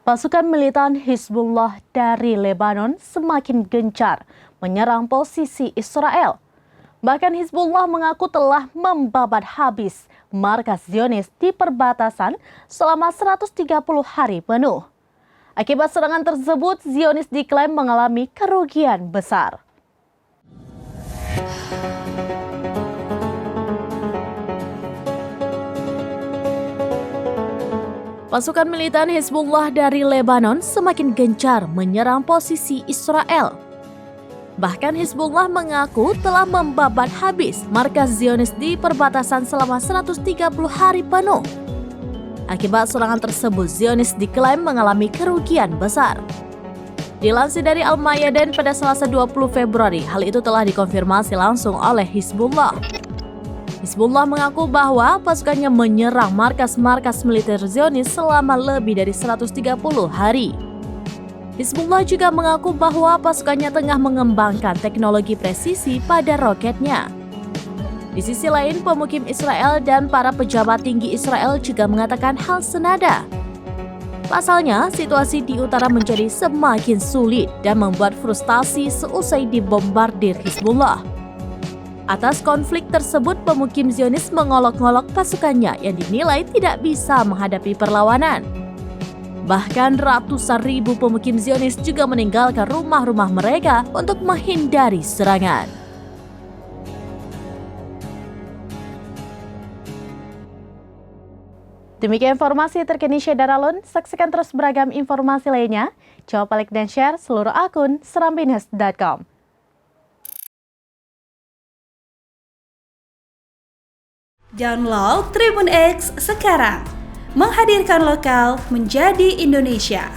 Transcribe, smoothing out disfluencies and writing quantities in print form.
Pasukan militan Hizbullah dari Lebanon semakin gencar menyerang posisi Israel. Bahkan Hizbullah mengaku telah membabat habis markas Zionis di perbatasan selama 130 hari penuh. Akibat serangan tersebut, Zionis diklaim mengalami kerugian besar. Pasukan militan Hizbullah dari Lebanon semakin gencar menyerang posisi Israel. Bahkan Hizbullah mengaku telah membabat habis markas Zionis di perbatasan selama 130 hari penuh. Akibat serangan tersebut, Zionis diklaim mengalami kerugian besar. Dilansir dari Al-Mayadin pada Selasa 20 Februari, hal itu telah dikonfirmasi langsung oleh Hizbullah. Hizbullah mengaku bahwa pasukannya menyerang markas-markas militer Zionis selama lebih dari 130 hari. Hizbullah juga mengaku bahwa pasukannya tengah mengembangkan teknologi presisi pada roketnya. Di sisi lain, pemukim Israel dan para pejabat tinggi Israel juga mengatakan hal senada. Pasalnya, situasi di utara menjadi semakin sulit dan membuat frustasi seusai dibombardir Hizbullah. Atas konflik tersebut, pemukim Zionis mengolok-ngolok pasukannya yang dinilai tidak bisa menghadapi perlawanan. Bahkan ratusan ribu pemukim Zionis juga meninggalkan rumah-rumah mereka untuk menghindari serangan. Demikian informasi terkini Syedar Alun. Saksikan terus beragam informasi lainnya. Coba like dan share seluruh akun serambinews.com. Download Tribun X sekarang, menghadirkan lokal menjadi Indonesia.